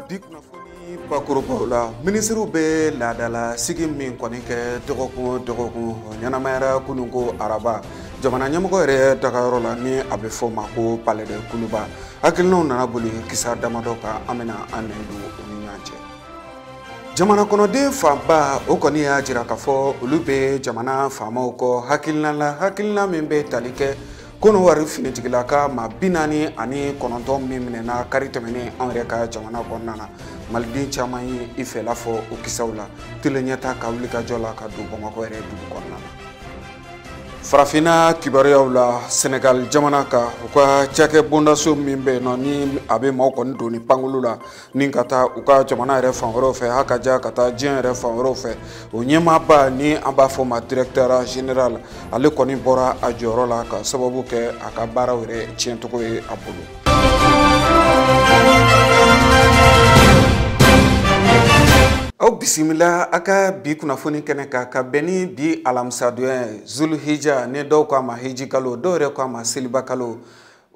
Big nafoni bakurubaw la ministre be ladala sigi min kɔni kɛ dɔgɔkun ɲɛnamayara kununko araba jamana ɲɛmɔgɔ yɛrɛ dagayɔrɔ la ni a bɛ fɔ ma ko palais de Kuluba hakilinaw nana boli kisa damadɔ kan an bɛna an nɛdu o ni ɲɔgɔn cɛ. Jamana kɔnɔden fanba o kɔni y'a jira k'a fɔ olu bɛ jamana faamaw kɔ hakilina min bɛ tali kɛ kono wari finitigila ka ma 49 min minɛna kari tɛmɛnen an yɛrɛ ka jamana kɔnɔna na maliden caman ye i fɛla fɔ o kisaw la tele ɲɛta ka wuli ka jɔ la ka don Bamakɔ yɛrɛ dugu kɔnɔna na. Farafina kibaruyaw la Senegal jamana ka u ka cakɛ bondaso min bɛ nɔ ni a bɛ maaw kɔni don ni pankulu la ni ka taa u ka jamana yɛrɛ fan wɛrɛw fɛ hakaja ka taa diɲɛ yɛrɛ fan wɛrɛw fɛ o ɲɛmaaba ni an b'a fɔ ma directeur général ale kɔni bɔra a jɔyɔrɔ la ka sababu kɛ a ka baaraw yɛrɛ tiɲɛcogo ye a bolo. Aw bisimila a ka bi kunnafoni kɛnɛ kan ka bɛn ni bi alamisadonya Zulhijja ne dɔw k'a ma hiji kalo dɔw yɛrɛ k'a ma seliba kalo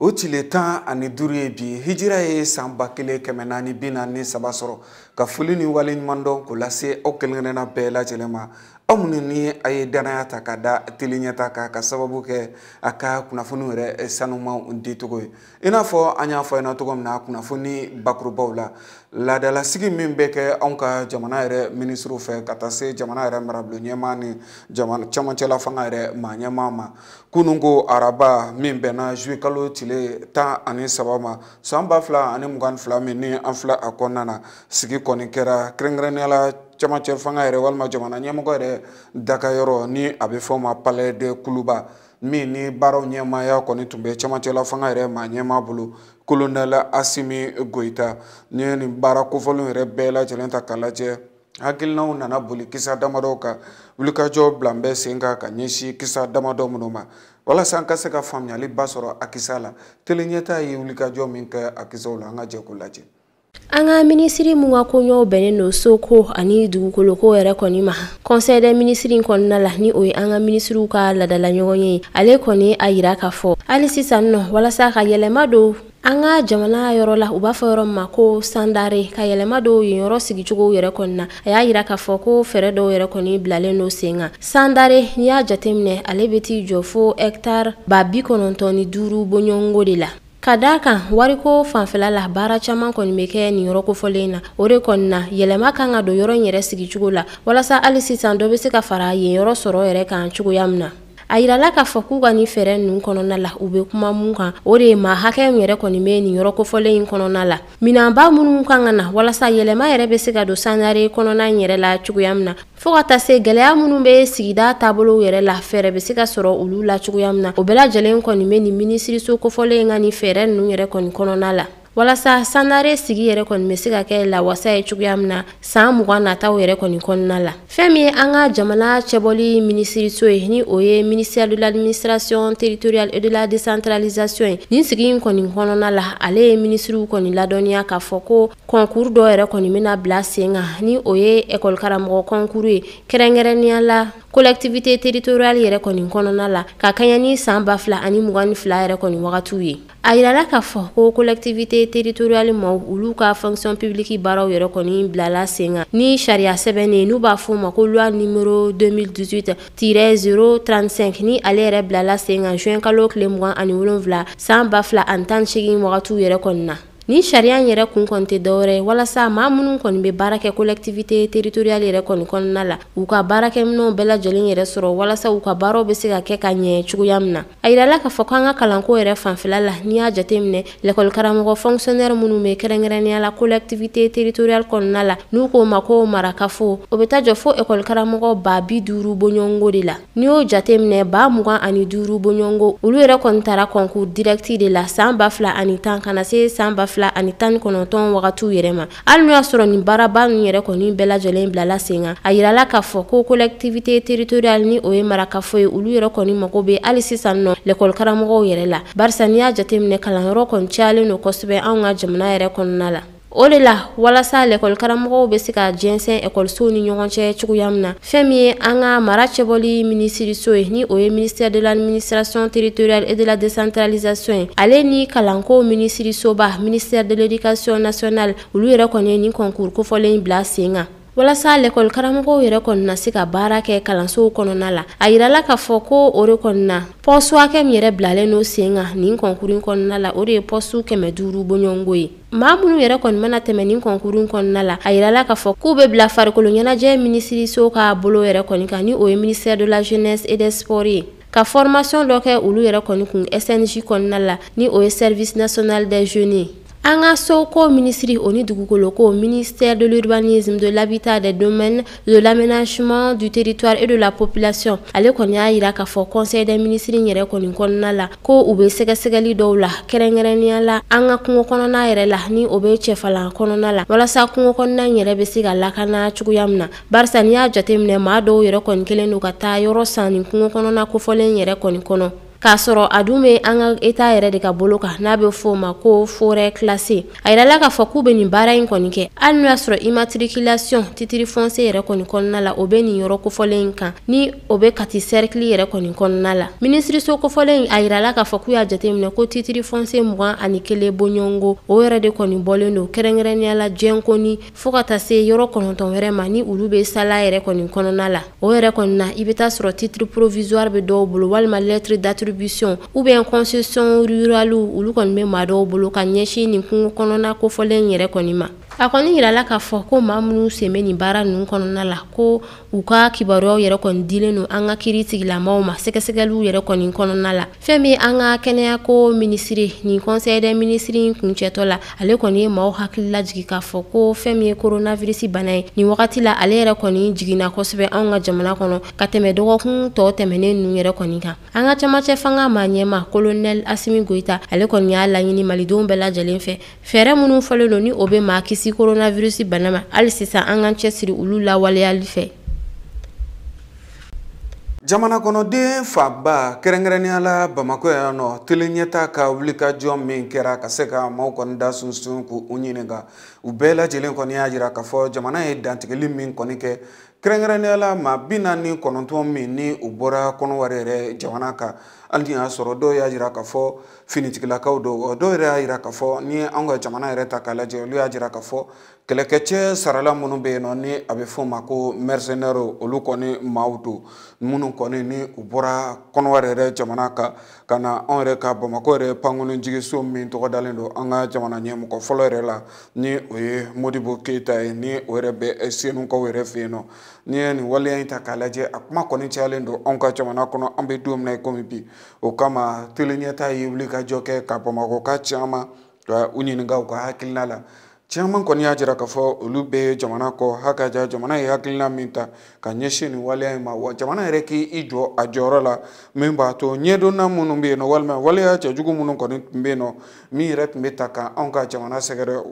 o tile 15 ye bi hijira ye san 1443 sɔrɔ ka foli ni waleɲuman dɔn k'o lase aw kelenkelenna bɛɛ lajɛlen ma aw minnu ni a ye danaya ta ka da tele ɲɛta kan ka sababu kɛ a ka kunnafoni yɛrɛ sanumanw di cogo ye i n'a fɔ an y'a fɔ ɲɛna cogo min na kunnafoni bakurubaw la laadalasigi min bɛ kɛ anw ka jamana yɛrɛ ministre fɛ ka taa se jamana yɛrɛ marabolo ɲɛmaa ni jamana camancɛla fanga yɛrɛ maa ɲɛmaa ma kununko araba min bɛnna juillet kalo tile 13 ma san 2022 min ni an filɛ a kɔnɔna na sigi kɔni kɛra kɛrɛnkɛrɛnnenya la camancɛ fanga yɛrɛ walima jamana ɲɛmɔgɔ yɛrɛ dakayɔrɔ ni a bɛ fɔ ma palais de Kuluba min ni baaraw ɲɛmaaya kɔni tun bɛ camancɛla fanga yɛrɛ maa ɲɛmaa bolo colonel Asimi Goita ni nin baara kofɔlenw yɛrɛ bɛɛ lajɛlen ta k'a lajɛ hakilinaw nana boli kisa damadɔ kan wulikajɔ bila bɛ sen kan ka ɲɛsin kisa damadɔ minnu ma walasa an ka se ka faamuyali ba sɔrɔ a kisa la tele ɲɛta ye wulikajɔ min kɛ a kisaw la an ka jɛ k'o lajɛ. An ka minisiri mun ka koɲɔw bɛnnen don Soko ani dugukoloko yɛrɛ kɔni ma conseil des ministres kɔnɔna la ni o ye an ka minisiriw ka ladala ɲɔgɔn ye ale kɔni a yira ka fɔ hali sisan nɔ walasa ka yɛlɛma don an ka jamana yɔrɔ la u b'a fɔ yɔrɔ ma ko sandare ka yɛlɛma don yen yɔrɔ sigicogo yɛrɛ kɔni na a y'a yira ka fɔ ko fɛɛrɛ dɔw yɛrɛ kɔni bilalen don sen kan sandare n'i y'a jateminɛ ale bɛ t'i jɔ fo hectare 95 bɔɲɔgɔnko de la. Ka d'a kan wariko fanfɛla la baara caman kɔni bɛ kɛ nin yɔrɔ kofɔlen na o de kɔni na yɛlɛma kan ka don yɔrɔ in yɛrɛ sigicogo la walasa hali sisan dɔ bɛ se ka fara yen yɔrɔ sɔrɔ yɛrɛ kan cogoya min na. A yirala k'a fɔ k'u ka nin fɛɛrɛ ninnu kɔnɔna la u bɛ kuma mun kan o de ye maa hakɛ min yɛrɛ kɔni bɛ nin yɔrɔ kofɔlen in kɔnɔna la minɛnba minnu kan ka na walasa yɛlɛma yɛrɛ bɛ se ka don sandare kɔnɔna in yɛrɛ la cogoya min na fo ka taa se gɛlɛya minnu bɛ sigida taabolo yɛrɛ la fɛɛrɛ bɛ se ka sɔrɔ olu la cogoya min na o bɛɛ lajɛlen kɔni bɛ nin minisiriso kofɔlen in ka nin fɛɛrɛ ninnu yɛrɛ kɔni kɔnɔna la. Walasa sandare sigi yɛrɛ kɔni bɛ se ka kɛ lawasa ye cogoya min na san 20 nataw yɛrɛ kɔni kɔnɔna la. Fɛn min ye an ka jamana cɛbɔli minisiriso ye ni o ye ministère de l'administration territoriale et de la décentralisation ye nin sigi in kɔni kɔnɔna la ale ye ministriw kɔni ladɔnniya k'a fɔ ko concours dɔ yɛrɛ kɔni bɛna bila sen kan ni o ye école karamɔgɔ concours ye kɛrɛnkɛrɛnnenya la collectivité territoriale yɛrɛ kɔni kɔnɔna la ka kaɲa ni san 2022 yɛrɛ kɔni wagatiw ye. A yirala k'a fɔ ko collectivité territoriale maaw olu ka fonction publique baaraw yɛrɛ kɔni bilala sen kan ni sariya sɛbɛnnen n'u b'a fɔ ma ko loi numéro 2018-035 ni ale yɛrɛ bilala sen kan juin kalo tile 27 san 2018 wagatiw yɛrɛ kɔni na. Ni sariya yɛrɛ kun kɔni tɛ dɔwɛrɛ walasa maa minnu kɔni bɛ baara kɛ collectivité territoriale yɛrɛ kɔni kɔnɔna la u ka baarakɛminɛnw bɛɛ lajɛlen yɛrɛ sɔrɔ walasa u ka baaraw bɛ se ka kɛ ka ɲɛ cogoya min na. A yirala k'a fɔ k'an ka kalanko yɛrɛ fanfɛla la n'i y'a jateminɛ l'école karamɔgɔ fonctionnaire minnu bɛ kɛrɛnkɛrɛnnenya la collectivité territoriale kɔnɔna la n'u k'o ma ko marakafo o bɛ taa jɔ fo école karamɔgɔ 50 bɔɲɔgɔnko de la. N'i y'o jateminɛ 25 bɔɲɔgɔnko olu yɛrɛ kɔni taara concours direct de la san 2010 ka na se san 2019 wagatiw yɛrɛ ma. Hali n'o y'a sɔrɔ nin baaraba ninnu yɛrɛ kɔni bɛɛ lajɛlen bilala sen kan, a yirala k'a fɔ ko collectivité territoriale ni o ye marakafo ye, olu yɛrɛ kɔni mago bɛ hali sisan nɔ l'école karamɔgɔw yɛrɛ la. Barisa n'i y'a jateminɛ kalanyɔrɔ kɔni cayalen don kosɛbɛ anw ka jamana yɛrɛ kɔnɔna la. O de la walasa l'école karamɔgɔw bɛ se ka jɛnsɛn ekɔlisow ni ɲɔgɔn cɛ cogoya min na, fɛn min ye an ka mara cɛbɔli minisiriso ye ni o ye ministère de l'administration territoriale et de la décentralisation ye, ale ni kalanko minisirisoba ministère de l'éducation nationale olu yɛrɛ kɔni ye nin concours kofɔlen bila sen kan. Walasa l'école karamɔgɔw yɛrɛ kɔni na se ka baara kɛ kalansow kɔnɔna la, a yirala k'a fɔ ko o de kɔni na pɔstu hakɛ min yɛrɛ bilalen no sen kan nin concours kɔnɔna la, o de ye pɔstu 500 bɔɲɔngo ye. Maa minnu yɛrɛ kɔni mana tɛmɛ nin concours kɔnɔna la, a yirala k'a fɔ k'u bɛ bila farikolo ɲɛnajɛ minisiriso ka bolo yɛrɛ kɔni kan ni o ye ministère de la jeunesse et des sports ye. Ka formation dɔ kɛ olu yɛrɛ kɔni kun SNJ kɔnɔna la ni o ye service national des jeunes. An ka soko ministry oni dugukoloko ministère de l'urbanisme, de l'habitat, des domaines, de l'aménagement du territoire et de la population. Ale kɔni y'a yira k'a fɔ conseil des ministres yɛrɛ kɔni kɔnɔna la ko u bɛ sɛgɛsɛgɛli dɔw la kɛrɛnkɛrɛnnenya la an ka kungo kɔnɔna yɛrɛ la ni o bɛ cɛfalan kɔnɔna la walasa kungo kɔnɔna yɛrɛ bɛ se ka lakana cogoya min na. Barisa n'i y'a jateminɛ maa dɔw yɛrɛ kɔni kelen don ka taa yɔrɔ san ni kungo kɔnɔna kofɔlen yɛrɛ kɔni kɔnɔ. K'a sɔrɔ a dun bɛ an ka état yɛrɛ de ka bolo kan n'a bɛ fɔ o ma ko forêt classée. A yirala k'a fɔ k'u bɛ nin baara in kɔni kɛ hali n'o y'a sɔrɔ immatriculation titre foncier yɛrɛ kɔni kɔnɔna la o bɛ nin yɔrɔ kofɔlen in kan ni o bɛ Kati cercle yɛrɛ kɔni kɔnɔna la. Minisiriso kofɔlen a yirala k'a fɔ k'u y'a jateminɛ ko titre foncier 21 bɔɲɔngo o yɛrɛ de kɔni bɔlen don kɛrɛnkɛrɛnnenya la jɛnko ni fo ka taa se yɔrɔ 9 wɛrɛ ma ni olu bɛ sala yɛrɛ kɔni kɔnɔna la. O yɛrɛ kɔni na i bɛ taa sɔrɔ titre provisoire bɛ dɔw bolo walima lettre d'attribution ou bien concession rurale olu kɔni bɛ maa dɔw bolo ka ɲɛsin nin kungo kɔnɔna kofɔlen yɛrɛ kɔni ma. A kɔni yirala k'a fɔ ko maa minnu sen bɛ nin baara ninnu kɔnɔna la ko u ka kibaruyaw yɛrɛ kɔni dilen don an ka kiiri tigilamaw ma sɛgɛsɛgɛliw yɛrɛ kɔni kɔnɔna la. Fɛn min an ka kɛnɛyako ministre ni conseil des ministres kuncɛtɔ la ale kɔni ye maaw hakili lajigi k'a fɔ ko fɛn min ye coronavirus bana ye nin wagati la ale yɛrɛ kɔni jiginna kosɛbɛ anw ka jamana kɔnɔ ka tɛmɛ dɔgɔkun tɔw tɛmɛnen ninnu yɛrɛ kɔni kan. An ka camancɛ fanga maa ɲɛma colonel Asimi Goita ale kɔni y'a laɲini malidenw bɛɛ lajɛlen fɛ fɛɛrɛ minnu fɔlen don ni o bɛ maa kisi coronavirus bana ma hali sisan an ka cɛsiri olu lawaleyali fɛ. Jamana kɔnɔden faba kɛrɛnkɛrɛnnenya la Bamako yan nɔ teleɲɛta ka wulikajɔ min kɛra ka se ka maaw kɔni da sunsun k'u ɲininka u bɛɛ lajɛlen kɔni y'a jira k'a fɔ jamana ye dantigɛli min kɔni kɛ kɛrɛnkɛrɛnnenya la maa 49 min ni u bɔra kɔnɔwari yɛrɛ jamana kan hali y'a sɔrɔ dɔw y'a jira k'a fɔ finitigilakaw don dɔw yɛrɛ y'a jira k'a fɔ ni an ka jamana yɛrɛ ta k'a lajɛ olu y'a jira k'a fɔ kɛlɛkɛcɛ sarala minnu bɛ yen nɔ ni a bɛ fɔ ma ko mercenaires olu kɔni maaw don minnu kɔni ni u bɔra kɔnɔwari yɛrɛ jamana kan ka na anw yɛrɛ ka Bamako yɛrɛ pankurun jigiso min tɔgɔ dalen don an ka jamana ɲɛmɔgɔ fɔlɔ yɛrɛ la ni o ye Modibo Keyita ye ni o yɛrɛ bɛ Senukaw yɛrɛ fɛ yen nɔ. Ni ye nin waleya in ta k'a lajɛ a kuma kɔni cayalen don anw ka jamana kɔnɔ an bɛ don min na komi bi o kama teleɲɛta ye wulikajɔ kɛ ka Bamako ka caman ka u ɲininka u ka hakilina la. Caman kɔni y'a jira k'a fɔ olu bɛ jamana kɔ hakaja jamana ye hakilina min ta ka ɲɛsin nin waleya in ma wa jamana yɛrɛ k'i jɔ a jɔyɔrɔ la min b'a to ɲɛdɔnna minnu bɛ yen nɔ walima waleya cɛjugu minnu kɔni tun bɛ yen nɔ min yɛrɛ tun bɛ ta ka anw ka jamana sɛgɛrɛ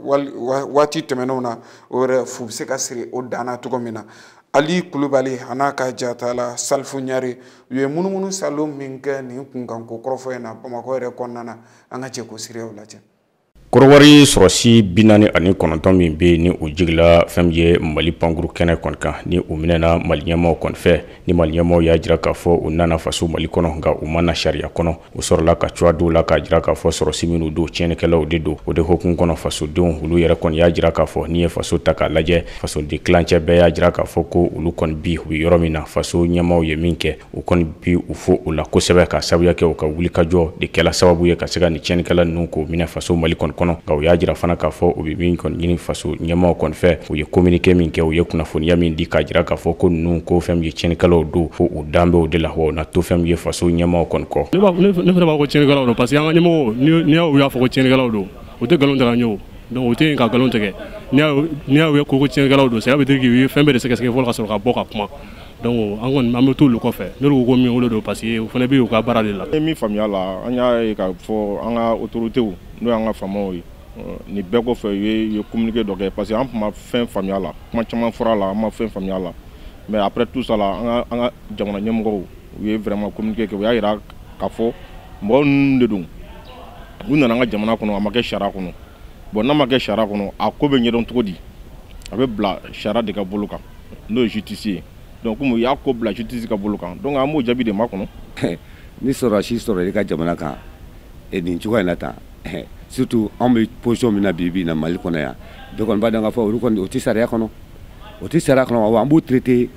waati tɛmɛnenw na o yɛrɛ fu bɛ se ka siri o danna cogo min na. Ali Kulubali a n'a ka jata la Salifu Ɲare u ye munumunu salon min kɛ nin kunkanko kɔrɔfɔ in na Bamako yɛrɛ kɔnɔna na an ka jɛ k'o siraw lajɛ. Kɔrɔwari sɔrɔsi 49 min bɛ ni o jigila fɛn ye Mali pankuru kɛnɛ kɔni kan ni o minɛna Mali ɲɛmaaw kɔni fɛ ni Mali ɲɛmaaw y'a jira k'a fɔ u nana faso Mali kɔnɔ nka u mana sariya kɔnɔ u sɔrɔla ka cogoya dɔw la k'a jira k'a fɔ sɔrɔsi minnu don tiɲɛnikɛlaw de don o de hukumu kɔnɔ fasodenw olu yɛrɛ kɔni y'a jira k'a fɔ n'i ye faso ta k'a lajɛ fasoden kilancɛ bɛɛ y'a jira k'a fɔ ko olu kɔni bi u yɔrɔ min na faso ɲɛmaaw ye min kɛ u kɔni bi u fo u la kosɛbɛ ka sabuya kɛ u ka wulikajɔ de kɛla sababu ye ka se ka ni tiɲɛnikɛla ninnu k'o minɛ faso Mali kɔni kɔnɔ nka u y'a jira fana k'a fɔ u bɛ min kɔni ɲini faso ɲɛmaaw kɔni fɛ u ye communiqué min kɛ u ye kunnafoniya min di k'a jira k'a fɔ ko ninnu ko fɛn min ye tiɲɛnikɛlaw don fo u dan bɛ o de la wa u na to fɛn min ye faso ɲɛmaaw kɔni kɔ. Ne fana b'a ko tiɲɛnikɛlaw don parce que an ka ɲɛmɔgɔw n'i y'a fɔ ko tiɲɛnikɛlaw don u tɛ nkalon tigɛ an ye o donc u tɛ yen ka nkalon tigɛ n'i y'a ye ko tiɲɛnikɛlaw don ça veut dire que u ye fɛn bɛɛ de sɛgɛsɛgɛ fɔlɔ ka sɔrɔ ka bɔ ka kuma donc an kɔni an bɛ t'olu kɔfɛ n'olu ko min olu don parce que u fana bɛ u ka baara de la. N ye min faamuya la an y'a ye k'a fɔ an ka autorités n'o y'an ka faamaw ye ni bɛɛ kɔfɛ u ye communiqué dɔ kɛ parce que an tun ma fɛn faamuya la kuma caman fɔra la an ma fɛn faamuya la mais après tout ça la an ka jamana ɲɛmɔgɔw u ye vraiment communiqué kɛ u y'a yira k'a fɔ mɔgɔ ninnu de don u nana an ka jamana kɔnɔ a ma kɛ sariya kɔnɔ bon n'a ma kɛ sariya kɔnɔ a ko bɛ ɲɛdɔn cogo di a bɛ bila sariya de ka bolo kan n'o ye justice ye donc komi u y'a ko bila justice ka bolo kan donc an b'o jaabi de makɔnɔ ni sɔrɔdasi sɔrɔ i ka jamana kan nin cogoya in na tan surtout an bɛ position min na bi na Mali kɔnɔ yan bɛɛ kɔni b'a dɔn k'a fɔ olu kɔni o tɛ sariya kɔnɔ o tɛ sariya kɔnɔ wa an b'u traiter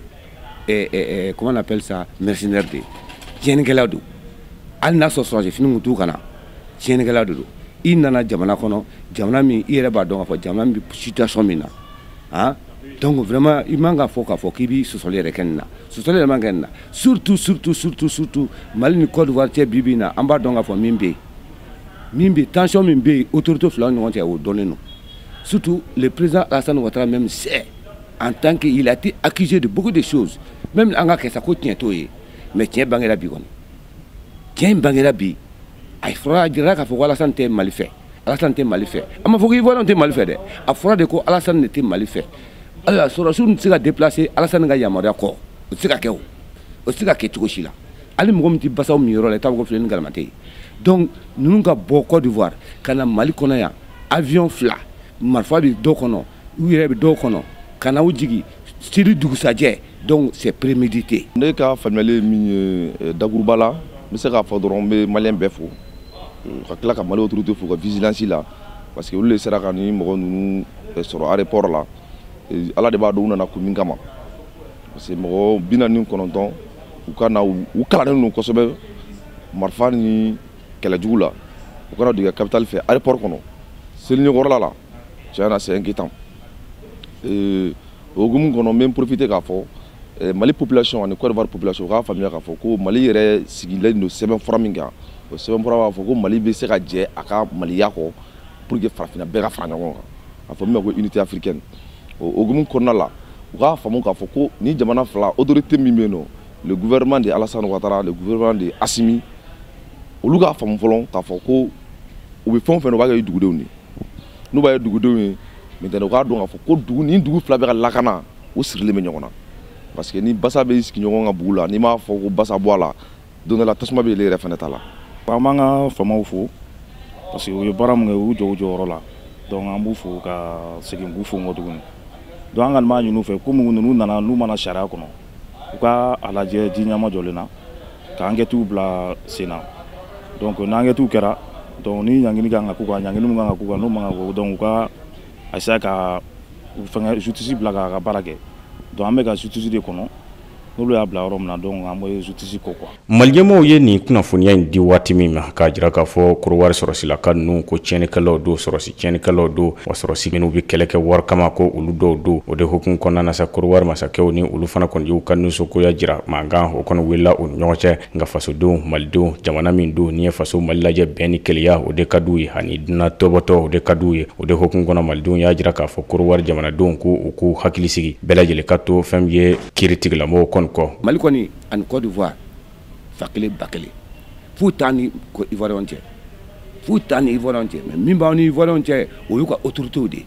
comment on appelle ça mercenaire de tiɲɛnikɛlaw don hali n'a sɔrɔ sɔrɔdasi fini kun t'u kana tiɲɛnikɛlaw de don i nana jamana kɔnɔ jamana min i yɛrɛ b'a dɔn k'a fɔ jamana min bɛ situation min na hein donc vraiment i man ka fɔ k'a fɔ k'i bɛ sɔsɔli yɛrɛ kɛ nin na sɔsɔli yɛrɛ man kɛ nin na surtout Mali ni Côte d'Ivoire cɛ bi bi in na an b'a dɔn k'a fɔ min bɛ yen tension min bɛ yen autorité fila ni ɲɔgɔn cɛ o dɔnnen don surtout le président Alassane Ouattara même sait en tant qu'il a été accusé de beaucoup de choses même an ka kɛ sa ko tiɲɛ t'o ye mais tiɲɛ bangera bi kɔni tiɲɛ bangera bi a fɔra jira k'a fɔ ko Alassane tɛ Mali fɛ Alassane tɛ Mali fɛ a ma fɔ ko Ivoirien tɛ Mali fɛ dɛ a fɔra de ko Alassane ne tɛ Mali fɛ alors sɔrɔdasiw tɛ se ka déplacer Alassane ka yamaruya kɔ o tɛ se ka kɛ o tɛ se ka kɛ cogo si la hali mɔgɔ min tɛ basaw min yɔrɔ la i t'a fɔ ko filɛ ni galama tɛ yen donc ninnu ka bɔ Côte d'Ivoire ka na Mali kɔnɔ yan avion fila marifa bɛ dɔw kɔnɔ u yɛrɛ bɛ dɔw kɔnɔ ka na u jigin seli dugusajɛ donc c'est prémédité. Ne ka faamuyali min ye dakuruba la n bɛ se k'a fɔ dɔrɔn n bɛ maliyɛn bɛɛ fo ka tila ka Mali autorité fo ka vigilance la parce que olu de sera ka ni mɔgɔ ninnu sɔrɔ aéroport la Ala de b'a dɔn u nana kun min kama parce que mɔgɔ 49 u ka na u kalannen don kosɛbɛ marifa ni kɛlɛjugu la u kana don capitale fɛ aéroport kɔnɔ seliɲɛkɔrɔla la tiɲɛ na c'est inquiétant o hukumu kɔnɔ n bɛ profiter k'a fɔ Mali population ani Côte d'Ivoire population u k'a faamuya k'a fɔ ko Mali yɛrɛ sigilen don sɛbɛnfura min kan o sɛbɛnfura b'a fɔ ko Mali bɛ se ka jɛ a ka maliya kɔ pour que farafinna bɛɛ ka fara ɲɔgɔn kan a fɔ min ma ko unité africaine o hukumu kɔnɔna la u k'a faamu k'a fɔ ko ni jamana fila autorité min bɛ yen nɔ le gouvernement de Alassane Ouattara le gouvernement de Assimi olu k'a faamu fɔlɔ k'a fɔ ko u bɛ fɛn o fɛn u b'a kɛ dugudenw de n'u b'a kɛ dugudenw ye maintenant u k'a dɔn k'a fɔ ko ni dugu fila bɛ ka lakana u sirilen bɛ ɲɔgɔn na parce que ni basa bɛ sigi ɲɔgɔn ka bugu la n'i m'a fɔ ko basa bɔ a la don dɔ la tasuma bɛ yɛlɛ yɛrɛ fana ta la. an b'an ka faamaw fo parce que u ye baara min kɛ u jɔ u jɔyɔrɔ la donc an b'u fo ka segin k'u fo n kɔ tuguni donc an kɔni b'a ɲini u fɛ komi ninnu nana n'u mana sariya kɔnɔ u ka a lajɛ ji ɲɛma jɔlen na ka enquêtes bila sen na donc ni enquêtes kɛra donc ni ɲangini kan ka k'u kan ɲangini min kan ka k'u kan n'o man ka k'u donc u ka essayer ka fɛngɛ justice bila k'a ka baara kɛ donc an bɛ ka justice de kɔnɔ n'olu y'a bila yɔrɔ min na donc an bɛ justice ko quoi. Maliyɛnw ye nin kunnafoniya in di waati min ma k'a jira k'a fɔ Korowari sɔrɔsilaka ninnu ko tiɲɛnikɛlaw don sɔrɔsi tiɲɛnikɛlaw don wa sɔrɔsi minnu bɛ kɛlɛ kɛ wari kama ko olu dɔw don o de hukumu kɔnɔna na sa Korowari masakɛw ni olu fana kɔni y'u ka nisɔngoya jira mankan o kɔni wulila u ni ɲɔgɔn cɛ nka fasodenw malidenw jamana min don n'i ye faso Mali lajɛ bɛn ni keleya o de ka d'u ye ani dunan tɔbɔtɔ o de ka d'u ye o de hukumu kɔnɔ malidenw y'a jira k'a fɔ Korowari jamanadenw ko u k'u hakili sigi bɛɛ lajɛlen ka to fɛn min ye kiiritigilamɔgɔw kɔni kɔ. Mali kɔni ani Côte d'Ivoire fa kelen ba kelen f'u taa ni Ivoirien cɛ f'u taa ni Ivoirien cɛ mais min b'aw ni Ivoirien cɛ o y'u ka autorités de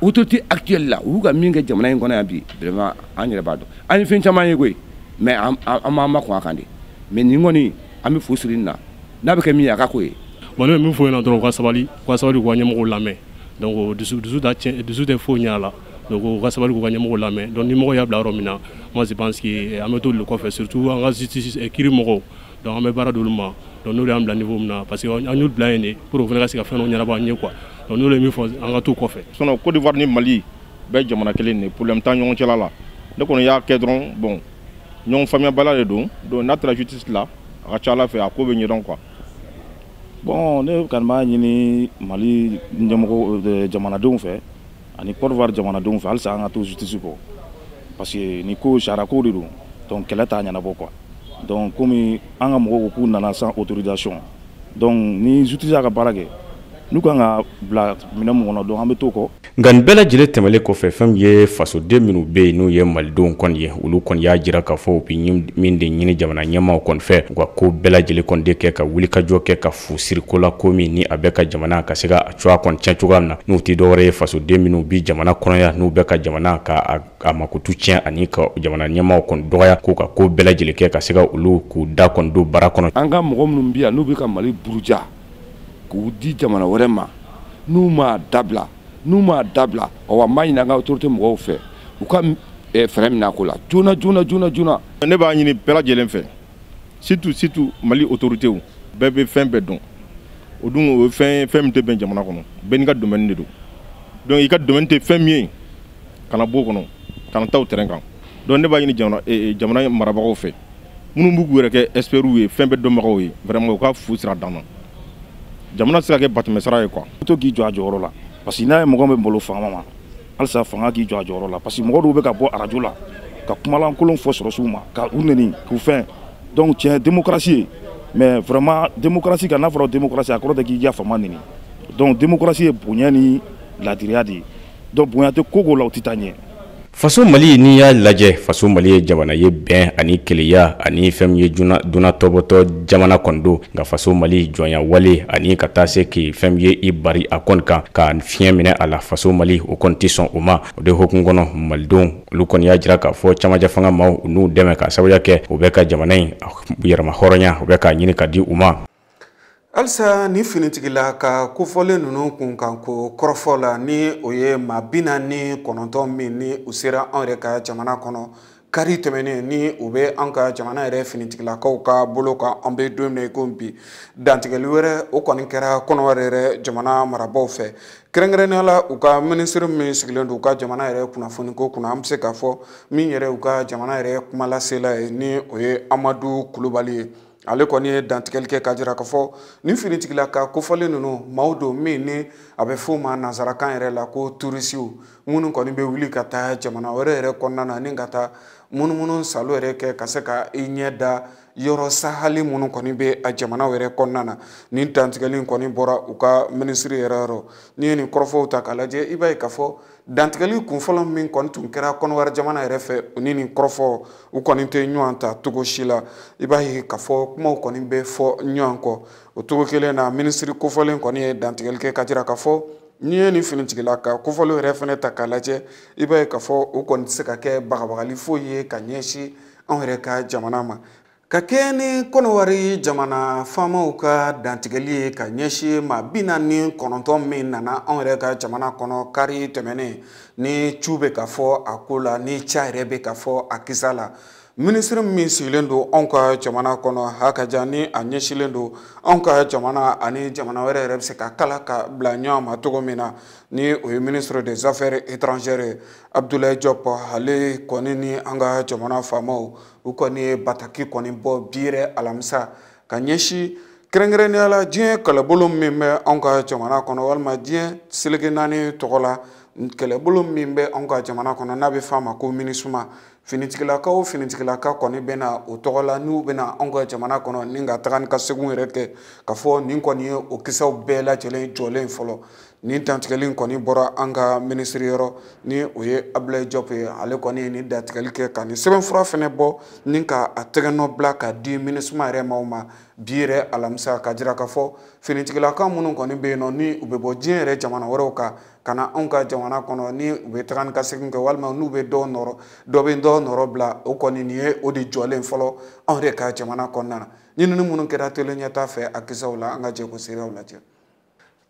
autorité actuelle la u y'u ka min kɛ jamana in kɔnɔ yan bi vraiment an yɛrɛ b'a dɔn an ye fɛn caman ye koyi mais an m'an makɔn a kan de mais nin kɔni an bɛ fo siri nin na n'a bɛ kɛ min ye a ka k'o ye. bon ne bɛ min fɔ yen nɔ dɔrɔn u ka sabali k'u ka ɲɛmɔgɔw lamɛn donc dusu tɛ foyi ɲɛ a la donc u ka sabali k'u ka ɲɛmɔgɔw lamɛn donc ni mɔgɔ y'a bila yɔrɔ min na moi je pense que an bɛ to olu kɔfɛ surtout an ka justice kiiri mɔgɔw donc an bɛ baara d'olu ma donc n'olu y'an bila niveau min na parce que an y'olu bila yen de pour o fana ka se ka fɛn dɔ ɲɛnabɔ an ye quoi donc n'olu ye min fɔ an ka t'o kɔfɛ. sinon Côte d'Ivoire ni Mali bɛɛ jamana kelen de problème t'an ɲɔgɔn cɛla la ne kɔni y'a kɛ dɔrɔn bon ɲɔgɔn faamuyabaliya de don donc n'a taara justice la a ka ca Ala fɛ a ko bɛ ɲɛdɔn quoi. bon ne kɔni b'a ɲini Mali ɲɛmɔgɔ jamanadenw fɛ ani Côte d'Ivoire jamanadenw fɛ halisa an ka to justice kɔ parce que ni ko sariya ko de don donc kɛlɛ t'a ɲɛnabɔ quoi donc komi an ka mɔgɔw ko k'u nana sans autorisation donc ni justice y'a ka baara kɛ n'u kan ka bila minɛ mun kɔnɔ donc an bɛ t'o kɔ. nka nin bɛɛ lajɛlen tɛmɛlen kɔfɛ fɛn ye fasoden minnu bɛ yen n'u ye malidenw kɔni ye olu kɔni y'a jira k'a fɔ u bɛ min de ɲini jamana ɲɛmaaw kɔni fɛ u ka ko bɛɛ lajɛlen kɔni de kɛ ka wulikajɔ kɛ ka fu siriko la ko min ni a bɛ ka jamana ka se ka a cogoya kɔni tiɲɛ cogoya min na n'u tɛ dɔwɛrɛ ye fasoden minnu bi jamana kɔnɔya n'u bɛ ka jamana ka a makutu tiɲɛ ani ka jamana ɲɛmaaw kɔni dɔgɔya k'u ka ko bɛɛ lajɛlen kɛ ka se ka olu k'u da kɔni don baara kɔnɔ. An ka mɔgɔ minnu bi yan n'u bɛ ka Mali buruja k'u di jamana wɛrɛ ma n'u ma dabila wa ma ɲini an ka autorité mɔgɔw fɛ u ka fɛɛrɛ minɛ a ko la joona. Ne b'a ɲini bɛɛ lajɛlen fɛ surtout Mali autorités bɛɛ bɛ fɛn bɛɛ dɔn o dun o fɛn min tɛ bɛn jamana kɔnɔ bɛɛ n'i ka domaine de don donc i ka domaine tɛ fɛn min ye kana bɔ o kɔnɔ kana taa o terrain kan donc ne b'a ɲini jamana marabagaw fɛ minnu b'u k'u yɛrɛ kɛ experts ye fɛn bɛɛ dɔnbagaw ye vraiment u ka fu sira d'an ma jamana se ka kɛ batimɛsira ye quoi. to k'i jɔ a jɔyɔrɔ la parce que n'a ye mɔgɔ min bolo fanga ma halisa fanga k'i jɔ a jɔyɔrɔ la parce que mɔgɔ dɔw bɛ ka bɔ arajo la ka kumalankolon fɔ sɔrɔsiw ma ka u neni k'u fɛn donc tiɲɛ démocratie ye mais vraiment démocratie ka n'a fɔra démocratie a kɔrɔ tɛ k'i ka fama neni donc démocratie ye bonya ni ladiriya de ye donc bonya tɛ ko la o tɛ taa ɲɛ. faso Mali n'i y'a lajɛ faso Mali ye jamana ye bɛn ani keleya ani fɛn ye duna tɔbɔtɔ jamana kɔni don nka faso Mali jɔnya wale ani ka taa se k'i fɛn ye i bari a kɔni kan ka fiɲɛ minɛ a la faso Mali o kɔni tɛ sɔn o ma o de hukumu kɔnɔ malidenw olu kɔni y'a jira k'a fɔ camancɛ fanga maaw u n'u dɛmɛ ka sababuya kɛ u bɛ ka jamana in yɛrɛma hɔrɔnya u bɛ k'a ɲini ka di u ma. Alisa ni finitigila ka kofɔlen ninnu kun kan ko kɔrɔfɔ la ni o ye maa 49 min ni u sera an yɛrɛ ka jamana kɔnɔ kari tɛmɛnen ni u bɛ an ka jamana yɛrɛ finitigilakaw ka bolo kan an bɛ don min ko bi dantigɛli wɛrɛ o kɔni kɛra kɔnɔwari yɛrɛ jamana marabaw fɛ kɛrɛnkɛrɛnnenya la u ka minisiri min sigilen don u ka jamana yɛrɛ kunnafoni ko kunna an bɛ se k'a fɔ min yɛrɛ u ka jamana yɛrɛ kumalasela ye ni o ye Amadu Kulubali ye. Ale kɔni ye dantigɛli kɛ ka jira k'a fɔ ni finitigila ka kofɔlen ninnu maaw don min ni a bɛ f'o ma nanzarakan yɛrɛ la ko turisiw minnu kɔni bɛ wuli ka taa jamana wɛrɛ yɛrɛ kɔnɔna na ni ka taa munumunu salo yɛrɛ kɛ ka se ka i ɲɛ da yɔrɔ sahali minnu kɔni bɛ a jamana wɛrɛ kɔnɔna na ni dantigɛli kɔni bɔra u ka minisiri yɛrɛ yɔrɔ ni ye nin kɔrɔfɔw ta k'a lajɛ i b'a ye k'a fɔ dantigɛli kunfɔlɔ min kɔni tun kɛra kɔnɔwari jamana yɛrɛ fɛ u ni nin kɔrɔfɔ u kɔni tɛ ɲɔgɔn ta cogo si la i b'a ye k'a fɔ kumaw kɔni bɛ fɔ ɲɔgɔn kɔ o cogo kelen na minisiri kofɔlen kɔni ye dantigɛli kɛ ka jira k'a fɔ n'i ye nin finitigila ka kofɔliw yɛrɛ fɛnɛ ta k'a lajɛ i b'a ye k'a fɔ u kɔni tɛ se ka kɛ bagabagali foyi ye ka ɲɛsin anw yɛrɛ ka jamana ma ka kɛ ni kɔnɔwari jamana faamaw ka dantigɛli ye ka ɲɛsin maa 49 min nana anw yɛrɛ ka jamana kɔnɔ kari tɛmɛnen ni cu bɛ ka fɔ a ko la ni ca yɛrɛ bɛ ka fɔ a kisa la minisiri min sigilen don anw ka jamana kɔnɔ hakaja ni a ɲɛsilen don anw ka jamana ani jamana wɛrɛ yɛrɛ bɛ se ka kala ka bila ɲɔgɔn ma cogo min na ni o ye ministre des affaires étrangères Abdoulaye Diop ale kɔni ni an ka jamana faamaw u kɔni ye bataki kɔni bɔ bi yɛrɛ alamisa ka ɲɛsin kɛrɛnkɛrɛnnenya la diɲɛ kɛlɛbolo min bɛ anw ka jamana kɔnɔ walima diɲɛ seleke naani tɔgɔ la kɛlɛbolo min bɛ anw ka jamana kɔnɔ n'a bɛ f'a ma ko MINUSMA finitigilakaw finitigilaka kɔni bɛ na o tɔgɔ la n'u bɛ na anw ka jamana kɔnɔ ni ka taga ni ka seginw yɛrɛ kɛ ka fɔ nin kɔni ye o kisaw bɛɛ lajɛlen jɔlen fɔlɔ nin dantigɛli kɔni bɔra an ka minisiri yɔrɔ ni o ye Abdoulaye Diop ye ale kɔni ye nin dantigɛli kɛ ka nin sɛbɛnfura fɛnɛ bɔ ni ka a tɛgɛnɔ bila ka di MINUSMA yɛrɛ maaw ma bi yɛrɛ alamisa ka jira k'a fɔ finitigilaka minnu kɔni bɛ yen nɔ ni u bɛ bɔ diɲɛ yɛrɛ jamana wɛrɛw kan ka na anw ka jamana kɔnɔ ni u bɛ taga ni ka segin kɛ walima n'u bɛ dɔ bɛ dɔ nɔrɔ bila o kɔni nin ye o de jɔlen fɔlɔ anw yɛrɛ ka jamana kɔnɔna na ɲinini minnu kɛra tele ɲɛta fɛ a kisaw la an ka jɛ ko seerew lajɛ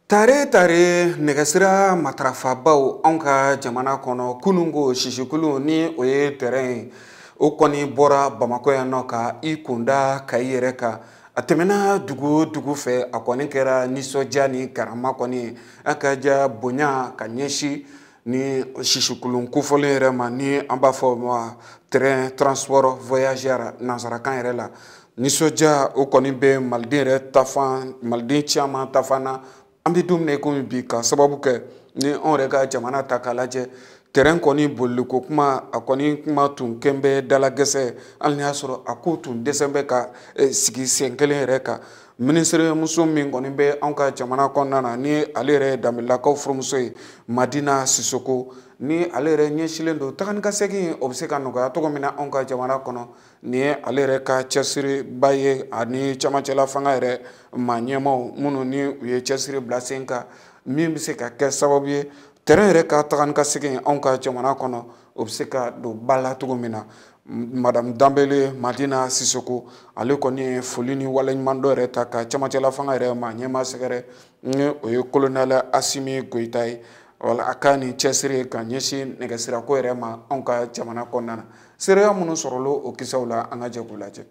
tare nɛgɛsira matarafabaw anw ka jamana kɔnɔ kununko sisikulu ni o ye terrain o kɔni bɔra Bamakɔ yan nɔ ka i kunda Kayi yɛrɛ kan a tɛmɛna dugu fɛ a kɔni kɛra nisɔndiya ni karama kɔni a ka ja bonya ka ɲɛsin ni sisikulu kofɔlen yɛrɛ ma ni an b'a fɔ ma terrain transport voyageur nanzarakan yɛrɛ la nisɔndiya o kɔni bɛ maliden yɛrɛ tafan maliden caman tafan na an bɛ don min na komi bi ka sababu kɛ ni anw yɛrɛ ka jamana ta k'a lajɛ terrain kɔni boliliko kuma a kɔni kuma tun kɛn bɛ dalagɛsɛ hali ni y'a sɔrɔ a ko tun dɛsɛ bɛ ka sigi sen kelen yɛrɛ kan ministre muso min kɔni bɛ anw ka jamana kɔnɔna na ni ale yɛrɛ ye Danbɛlɛlakaw furumuso ye Madina Sisoko ni ale yɛrɛ ɲɛsilen don tagani ka segin o bɛ se ka nɔgɔya cogo min na anw ka jamana kɔnɔ ni ye ale yɛrɛ ka cɛsiriba ye ani camancɛla fanga yɛrɛ maa ɲɛmaw minnu ni u ye cɛsiri bila sen kan min bɛ se ka kɛ sababu ye terrain yɛrɛ ka tagani ka segin anw ka jamana kɔnɔ o bɛ se ka don ba la cogo min na Madame Danbɛlɛ Madina Sisoko ale kɔni ye foli ni waleɲuman dɔ yɛrɛ ta ka camancɛla fanga yɛrɛ maa ɲɛmaa sɛgɛrɛ ni o ye colonel Asimi Goyita ye wala a ka nin cɛsiri ka ɲɛsin nɛgɛsirako yɛrɛ ma anw ka jamana kɔnɔna na seereya minnu sɔrɔlo o kisɛw la an ka jɛ k'u lajɛ.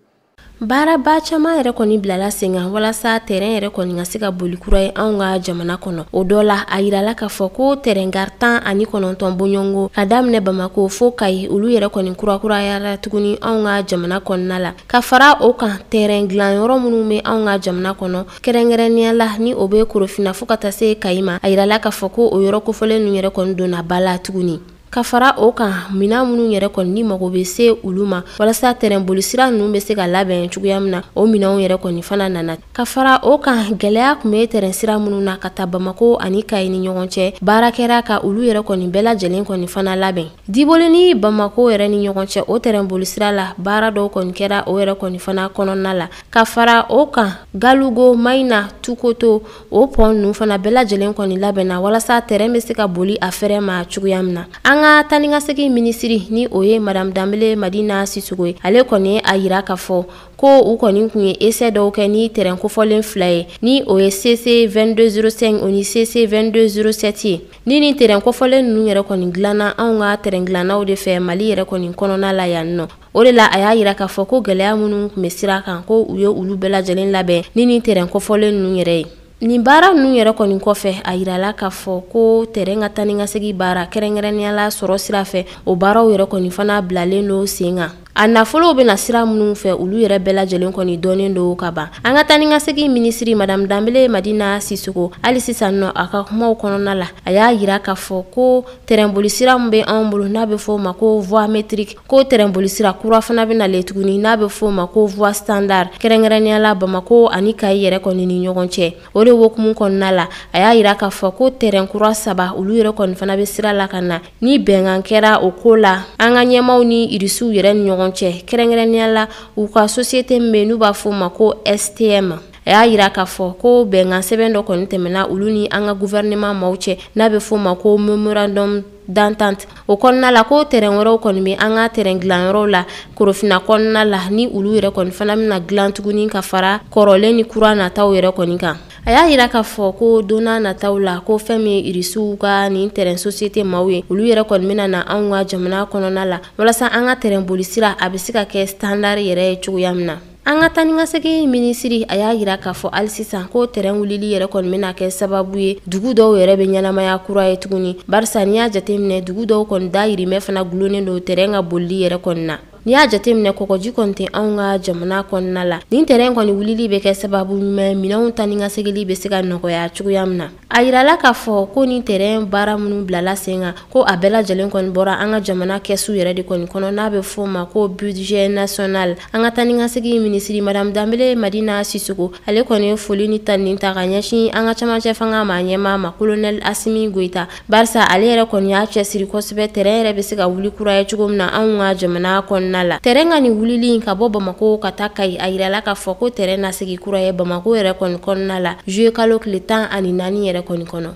Baaraba caman yɛrɛ kɔni bilala sen kan walasa terrain yɛrɛ kɔni ka se ka boli kura ye anw ka jamana kɔnɔ. O dɔ la a yirala k'a fɔ ko terrain gar 19 bɔɲɔngo ka daminɛ Bamako fo Kayi olu yɛrɛ kɔni kurakurayara tuguni anw ka jamana kɔnɔna la. Ka fara o kan terrain dilan yɔrɔ minnu bɛ anw ka jamana kɔnɔ kɛrɛnkɛrɛnnenya la ni o bɛ Korofina fo ka taa se Kayi ma a yirala k'a fɔ ko o yɔrɔ kofɔlen ninnu yɛrɛ kɔni donna ba la tuguni. Ka fara o kan mina minnu yɛrɛ kɔni ni mago bɛ se olu ma walasa terrain bolisira ninnu bɛ se ka labɛn cogoya min na o minanw yɛrɛ kɔni fana nana. Ka fara o kan gɛlɛya tun bɛ terrain sira minnu na ka taa Bamako ani Kayi ni ɲɔgɔn cɛ baara kɛra ka olu yɛrɛ kɔni bɛɛ lajɛlen kɔni fana labɛn. Diboli ni Bamako yɛrɛ ni ɲɔgɔn cɛ o terrain bolisira la baara dɔw kɔni kɛra o yɛrɛ kɔni fana kɔnɔna la. Ka fara o kan Galugo Mayina Tukoto o pont ninnu fana bɛɛ lajɛlen kɔni labɛnna walasa terrain bɛ se ka boli a fɛrɛ ma cogoya min na. An ka tani ka segin ministri ni o ye Madame Danbɛlɛ Madina Sisoko ye ale kɔni a yira k'a fɔ ko u kɔni kun ye essai dɔw kɛ ni terrain kofɔlen fila ye ni o ye CC 2205 o ni CC 2207 ye ni nin terrain kofɔlen ninnu yɛrɛ kɔni dilanna anw ka terrain dilannaw de fɛ Mali yɛrɛ kɔni kɔnɔna la yan nɔ. O de la a y'a yira k'a fɔ ko gɛlɛya minnu tun bɛ sira kan ko u ye olu bɛɛ lajɛlen labɛn ni nin terrain kofɔlen ninnu yɛrɛ ye. Nin baara ninnu yɛrɛ kɔni kɔfɛ a yirala k'a fɔ ko terrain ka tani ka segin baara kɛrɛnkɛrɛnnenya la sɔrɔ sira fɛ o baaraw yɛrɛ kɔni fana bilalen don sen kan. A nafolow bɛna sira minnu fɛ olu yɛrɛ bɛɛ lajɛlen kɔni dɔnnen don ka ban. An ka tani ka segin ministri Madame Danbɛlɛ Madina Sisoko hali sisan nɔ a ka kumaw kɔnɔna la a y'a yira k'a fɔ ko terrain bolisira min bɛ anw bolo n'a bɛ fɔ o ma ko voie métrique ko terrain bolisira kura fana bɛ nalen tuguni n'a bɛ fɔ o ma ko voie standard kɛrɛnkɛrɛnnenya la Bamako ani Kayi yɛrɛ kɔni ni ɲɔgɔn cɛ. O de hokumu kɔnɔna la a y'a yira k'a fɔ ko terrain kura 3 olu yɛrɛ kɔni fana bɛ sira la ka na ni bɛnkan kɛra o ko la an ka ɲɛmaw ni irisiw yɛrɛ ni ɲɔgɔn cɛ kɛrɛnkɛrɛnnenya la u ka société min bɛ n'u b'a fɔ o ma ko STM. A y'a yira k'a fɔ ko bɛnkan sɛbɛn dɔ kɔni tɛmɛna olu ni an ka gouvernement maaw cɛ n'a bɛ fɔ o ma ko memorandum d'entente. O kɔnɔna la ko terrain wɛrɛw kɔni bɛ an ka terrain dilanyɔrɔw la Korofina kɔnɔna la ni olu yɛrɛ kɔni fana bɛna dilan tuguni ka fara kɔrɔlen ni kura nataw yɛrɛ kɔni kan. A y'a yira k'a fɔ ko donna nataw la ko fɛn min irisiw ka nin terrain société maaw ye olu yɛrɛ kɔni bɛna na anw ka jamana kɔnɔna la walasa an ka terrain bolisira a bɛ se ka kɛ standard yɛrɛ ye cogoya min na. An ka tani ka segin ministri a y'a yira k'a fɔ hali sisan ko terrain wulili yɛrɛ kɔni bɛna kɛ sababu ye dugu dɔw yɛrɛ bɛ ɲɛnamaya kura ye tuguni barisa n'i y'a jateminɛ dugu dɔw kɔni dayirimɛ fana gulonnen don terrain ka bolili yɛrɛ kɔni na. N'i y'a jateminɛ kɔgɔji kɔni tɛ anw ka jamana kɔnɔna la nin terrain kɔni wulili bɛ kɛ sababu ɲuman minɛnw tani ka segili bɛ se ka nɔgɔya cogoya min na. A yirala k'a fɔ ko nin terrain baara minnu bilala sen kan ko a bɛɛ lajɛlen kɔni bɔra an ka jamana kɛsu yɛrɛ de kɔni kɔnɔ n'a bɛ fɔ o ma ko budget national. An ka tani ka segin ministri Madame Danbɛlɛ Madina Sisoko ale kɔni ye foli ni tani ta ka ɲɛsin an ka camancɛ fanga ma ɲɛmaa ma colonel Asimi Goyita barisa ale yɛrɛ kɔni y'a cɛsiri kosɛbɛ terrain yɛrɛ bɛ se ka wuli kura ye cogo min na anw ka jamana kɔnɔna la. Terrain ka nin wulili ka bɔ Bamako ka taa Kayi a yirala k'a fɔ ko terrain na segi kura ye Bamako yɛrɛ kɔni kɔnɔna la juillet kalo tile 14 yɛrɛ kɔni kɔnɔ.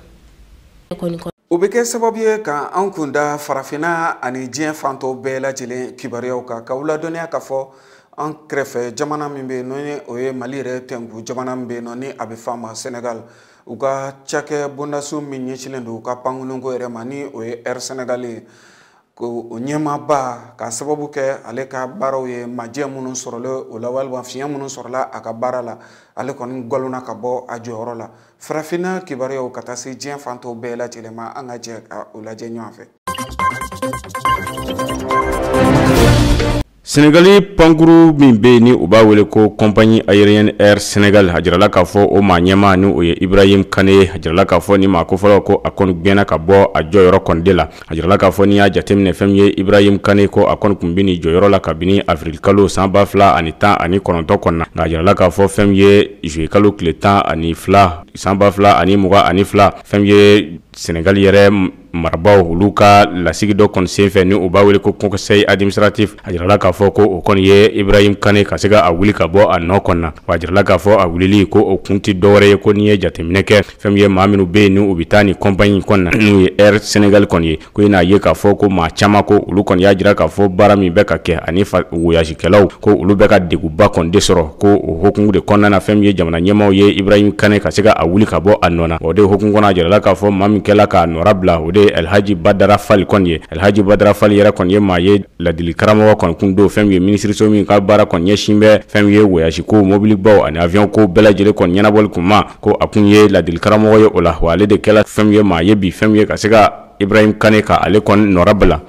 O bɛ kɛ sababu ye ka an kun da farafinna ani diɲɛ fantɔw bɛɛ lajɛlen kibaruyaw kan ka u ladɔnniya k'a fɔ an kɛrɛfɛ jamana min bɛ yen nɔ o ye Mali yɛrɛ tɛnku jamana min bɛ yen nɔ ni a bɛ fɔ a ma Sénégal u ka cakɛ bondaso min ɲɛsinnen don u ka pankurunko yɛrɛ ma ni o ye Air Sénégal ye. Ko o ɲɛmaaba ka sababu kɛ ale ka baaraw ye majɛ minnu sɔrɔla o la walima fiɲɛ minnu sɔrɔla a ka baara la ale kɔni galonna ka bɔ a jɔyɔrɔ la farafinna kibaruyaw ka taa se diɲɛ fantɔw bɛɛ lajɛlen ma an ka jɛ ka o lajɛ ɲɔgɔn fɛ. Sénégali pankuru min be ni u b'a wele ko compagnie aérienne Air Sénégal a jirala k'a fɔ o maa ɲɛmaa ni o ye Ibrahim Kane a jirala k'a fɔ ni maa kofɔlɔ ko a kɔni gwɛnna ka bɔ a jɔyɔrɔ kɔni de la a jirala k'a fɔ ni y'a jateminɛ fɛn ye Ibrahim Kane ko a kɔni kun bɛ nin jɔyɔrɔ la kabini avril kalo san 2019 kɔnɔ nka a jirala k'a fɔ fɛn ye juillet kalo tile 12 san 2022 fɛn ye Sénégal yɛrɛ marabaaw olu ka lasigi dɔ kɔni senfɛ ni u b'a wele ko conseil administratif a jirala k'a fɔ ko o kɔni ye Ibrahim Kane ka se ka a wuli ka bɔ a nɔ kɔnɔ na wa a jirala k'a fɔ a wulili ko o kun tɛ dɔwɛrɛ ye ko n'i ye jateminɛ kɛ fɛn ye maa minnu bɛ yen ni u bɛ taa ni compagnie kɔnɔ na n'u ye Air Sénégal kɔni ye ko i n'a ye k'a fɔ ko maa caman ko olu kɔni y'a jira k'a fɔ baara min bɛ ka kɛ ani voyagekɛlaw ko olu bɛ ka degunba kɔni de sɔrɔ ko o hokumu de kɔnɔna na fɛn ye jamana ɲɛmaaw ye Ibrahim Kane ka se ka a wuli ka bɔ a nɔ na o de hokumu kɔnɔ a jirala k'a fɔ maa min kɛla k'a nɔra bila o de Elhaji Badara Fali kɔni ye Elhaji Badara Fali yɛrɛ kɔni ye maa ye ladili karamɔgɔ kɔni kun do fɛn ye ministre min ka baara kɔni ɲɛsin bɛ fɛn ye voyage ko mobilibaw ani avion ko bɛɛ lajɛlen kɔni ɲɛnabɔli kun ma ko a kun ye ladili karamɔgɔ ye o la wa ale de kɛla fɛn ye maa ye bi fɛn ye ka se ka Ibrahim Kane ka ale kɔni nɔra bila.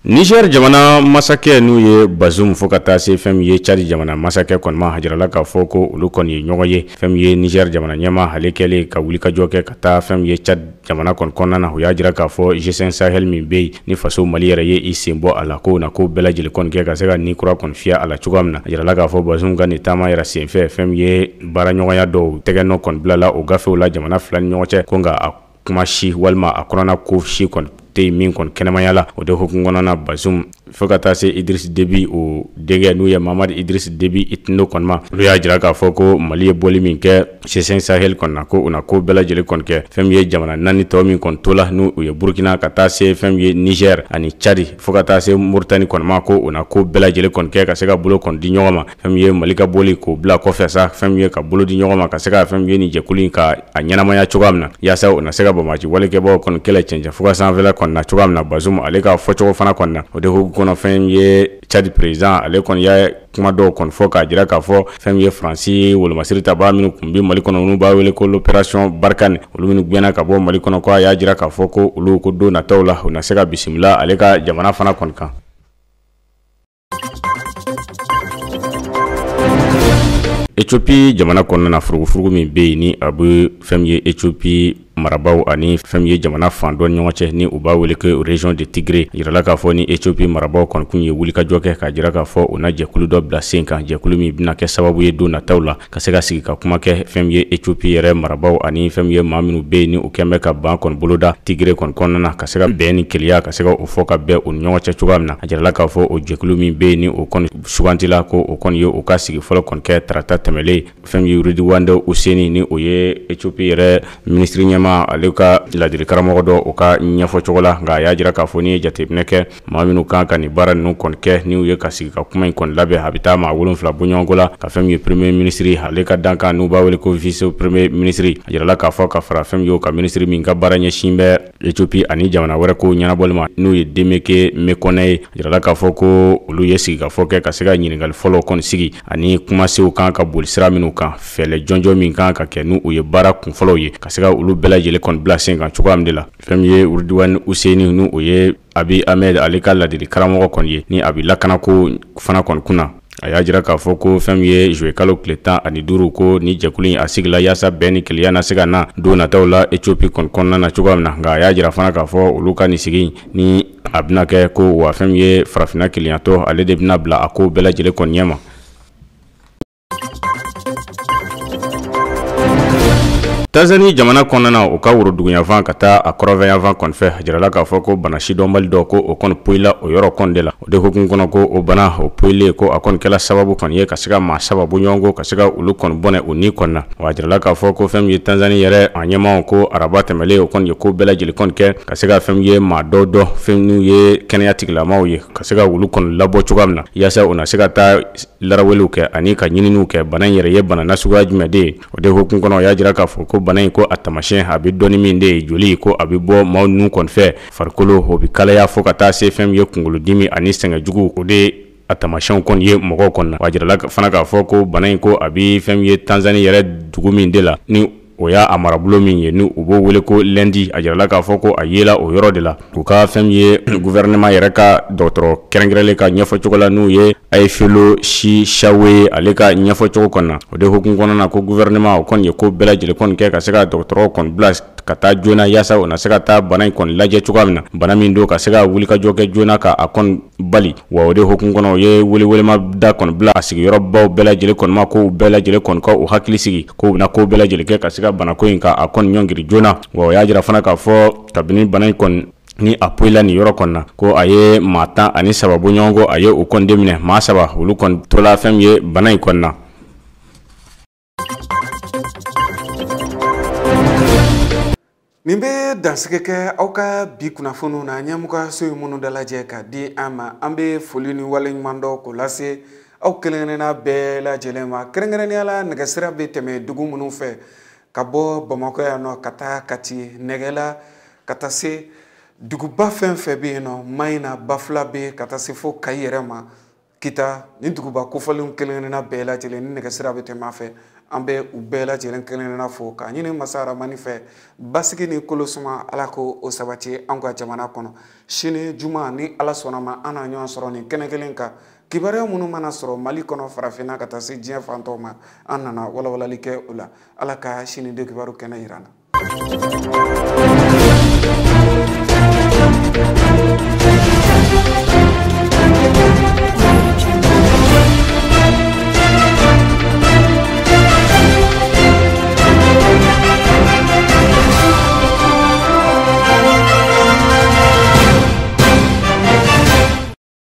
Niger jamana masakɛ n'u ye Bazoum fo ka taa se fɛn ye Tchad jamana masakɛ kɔni ma a jirala k'a fɔ ko olu kɔni ye ɲɔgɔn ye fɛn ye Niger jamana ɲɛmaa ale kɛlen ka wuli ka jɔ kɛ ka taa fɛn ye Tchad jamana kɔni kɔnɔna na o y'a jira k'a fɔ G5 Sahel min bɛ yen ni faso Mali yɛrɛ ye i sen bɔ a la ko na ko bɛɛ lajɛlen kɔni kɛ ka se ka ni kura kɔni fiyɛ a la cogoya min na a jirala k'a fɔ Bazoum ka nin taama yɛrɛ senfɛ fɛn ye baara ɲɔgɔnya dɔw tɛgɛ nɔ kɔni bila la o gafew la jamana fila ni ɲɔgɔn cɛ ko nka a kuma si walima a kɔnɔna ko si kɔni tɛ min kɔni kɛnɛmaya la o de hokumu kɔnɔna na Bazoum fo ka taa se Idriss Déby o denkɛ n'u ye Mamadi Idriss Déby Itno kɔni ma olu y'a jira k'a fɔ ko Mali ye bɔli min kɛ G5 Sahel kɔni na ko u na ko bɛɛ lajɛlen kɔni kɛ fɛn ye jamana naani tɔ min kɔni to la n'u ye Burkina ka taa se fɛn ye Niger ani Tchad fo ka taa se Mauritanie kɔni ma ko u na ko bɛɛ lajɛlen kɔni kɛ ka se ka bolo kɔni di ɲɔgɔn ma fɛn ye Mali ka bɔli k'o bila kɔfɛ sa fɛn ye ka bolo di ɲɔgɔn ma ka se ka fɛn ye nin jɛkulu in ka a ɲɛnamaya cogoya min na yaasa u na se ka bamaji walikɛbaaw kɔni kɛlɛ cɛncɛn fo ka sanfɛla kɔni na cogoya min na Bazoum ale ka fɔcogo fana kɔni na o de hokumu kɔnɔ fɛn ye Tchad président ale kɔni y'a kuma dɔw kɔni fɔ k'a jira k'a fɔ fɛn ye Faransi wolomasiri tabaa minnu kun bɛ Mali kɔnɔ olu b'a wele ko l'opération Barkhane olu minnu gwɛnna ka bɔ Mali kɔnɔ ko a y'a jira k'a fɔ ko olu ko don nataw la u na se ka bisimila ale ka jamana fana kɔni kan. Éthiopie jamana kɔnɔna na furugufurugu min bɛ yen ni a bɛ fɛn ye Éthiopie marabaaw ani fɛn ye jamana fan dɔ ɲɔgɔn cɛ ni u b'a wele ko région de Tigré yirala k'a fɔ ni Éthiopie marabaaw kɔni kun ye wuli ka jɔ kɛ k'a jira k'a fɔ u na jɛkulu dɔ bila sen kan jɛkulu min bɛna kɛ sababu ye don nataw la ka se ka sigi ka kuma kɛ fɛn ye Éthiopie yɛrɛ marabaaw ani fɛn ye maa minnu bɛ yen ni u kɛn bɛ ka ban kɔni boloda Tigré kɔni kɔnɔna na ka se ka bɛn ni keleya ka se ka o fɔ ka bɛn u ni ɲɔgɔn cɛ cogoya min na a jirala k'a fɔ o jɛkulu min bɛ yen ni o kɔni sugantila ko o kɔni ye o ka sigi fɔlɔ kɔni kɛ tarata tɛmɛlen fɛn ye Ridwan Hussein ni o ye Éthiopie yɛrɛ ministre ɲɛmaa ale ka ladili karamɔgɔ dɔ o ka ɲɛfɔ cogo la nka a y'a jira k'a fɔ ni ye jateminɛ kɛ maa minnu kan ka nin baara ninnu kɔni kɛ n'u ye ka sigi ka kuma in kɔni labɛn a bɛ taa maa 7 bɔ ɲɔgɔn la ka fɛn ye premier ministre ale ka dankan n'u b'a wele ko vice premier ministre a jirala k'a fɔ ka fara fɛn ye o ka ministre min ka baara ɲɛsin bɛ Éthiopie ani jamana wɛrɛ ko ɲɛnabɔli ma n'u ye Demeke Mekone ye a jirala k'a fɔ ko olu ye sigi ka fɔ kɛ ka se ka ɲininkali fɔlɔ kɔni sigi ani kumasew kan ka boli sira minnu kan fɛlɛ jɔnjɔ min kan ka kɛ n'u ye baara kunfɔlɔw ye ka se ka olu bɛɛ lajɛlen kɔni bila sen kan cogoya min de la fɛn ye Ridwan Hussein n'u o ye Abiy Ahmed ale ka ladili karamɔgɔ kɔni ye ni a bɛ lakanako fana kɔni kunna a y'a jira k'a fɔ ko fɛn ye juillet kalo tile 15 ko ni jɛkulu in a sigila yaasa bɛn ni keleya na se ka na don nataw la Éthiopie kɔni kɔnɔna na cogoya min na nka a y'a jira fana k'a fɔ olu ka nin sigi ni a bɛna kɛ ko wa fɛn ye farafinna keleyatɔ ale de bɛna bila a ko bɛɛ lajɛlen kɔni ɲɛ ma. Tanzanie jamana kɔnɔna o ka woroduguyanfan ka taa a kɔrɔfɛyanfan kɔni fɛ a jirala k'a fɔ ko bana sidɔnbali dɔ ko o kɔni poyila o yɔrɔ kɔni de la o de hokumu kɔnɔ ko o bana o poyilen ko a kɔni kɛla sababu kɔni ye ka se ka maa sababu ɲɔgɔn ko ka se ka olu kɔni bɔnɛ o ni kɔni na wa a jirala k'a fɔ ko fɛn ye Tanzanie yɛrɛ a ɲɛmaw ko araba tɛmɛlen o kɔni ye ko bɛɛ lajɛlen kɔni kɛ ka se ka fɛn ye maa dɔ dɔ fɛn n'u ye kɛnɛya tigilamaw ye ka se ka olu kɔni labɔ cogoya min na yaasa o na se ka taa laraweliw kɛ ani ka ɲininiw kɛ bana in yɛrɛ ye bana nasuguya jumɛn de ye o de hokumu kɔnɔ o y'a jira k'a fɔ ko bana in ko a tamasiyɛn a bɛ dɔnni min de ye joli ko a bɛ bɔ maaw nun kɔni fɛ farikolo o bɛ kalaya fo ka taa se fɛn ye kunkolodimi ani sɛngɛjugu o de a tamasiyɛnw kɔni ye mɔgɔw kɔni na wa jirala fana k'a fɔ ko bana in ko a bɛ fɛn ye Tanzanie yɛrɛ dugu min de la ni o y'a a marabolo min ye ni u b'o wele ko lundi a jirala k'a fɔ ko a yela o yɔrɔ de la u ka fɛn ye gouvernement yɛrɛ ka dɔgɔtɔrɔ kɛrɛnkɛrɛnlen ka ɲɛfɔcogo la n'u ye Ayefelo Si Shawe ale ka ɲɛfɔcogo kɔnɔna o de hukumu kɔnɔna na ko gouvernement o kɔni ye ko bɛɛ lajɛlen kɔni kɛ ka se ka dɔgɔtɔrɔw kɔni bila ka taa joona yaasa o na se ka taa bana in kɔni lajɛ cogoya min na bana min don ka se ka wulikajɔ kɛ joona ka a kɔni bali wa o de hukumu kɔnɔ o ye welewelema da kɔni bila a sigiyɔrɔbaw bɛɛ lajɛlen kɔni ma ko bɛɛ lajɛlen kɔni ka o hakili sigi ko bɛna ko bɛɛ lajɛlen kɛ ka se ka banako in ka a kɔni ɲɔngiri joona wa o y'a jira fana k'a fɔ kabini bana in kɔni ni a poyila nin yɔrɔ kɔnɔ na ko a ye maa 13 bɔ ɲɔgɔn kɔ a ye o kɔni de minɛ maa 3 olu kɔni tola fɛn ye bana in kɔni na. Nin bɛ dansigi kɛ aw ka bi kunnafoniw na ɲɛmɔgɔso ye minnu dalajɛ ka di an ma an bɛ foli ni waleɲuman dɔ k'o lase aw kelen-kelenna bɛɛ lajɛlen ma kɛrɛnkɛrɛnnenya la nɛgɛsira bɛ tɛmɛ dugu minnu fɛ ka bɔ Bamakɔ yan nɔ ka taa Kati nɛgɛla ka taa se duguba fɛn fɛn bɛ yen nɔ Mayina Bafula bɛ ka taa se fo Kayi yɛrɛ ma Kita ni duguba kofɔlenw kelen-kelenna bɛɛ lajɛlen ni nɛgɛsira bɛ tɛmɛ a fɛ an bɛ u bɛɛ lajɛlen kelen-kelenna fo k'a ɲini Masa Rahamani fɛ basigi ni kolosuma Ala ko o sabati an ka jamana kɔnɔ sini juma ni Ala sɔnna ma an na ɲɔgɔn sɔrɔ nin kɛnɛ kelen kan kibaruya minnu mana sɔrɔ Mali kɔnɔ farafinna ka taa se diɲɛ fan tɔw ma an nana walawalali kɛ o la Ala ka sini de kibaru kɛnɛ yira an na.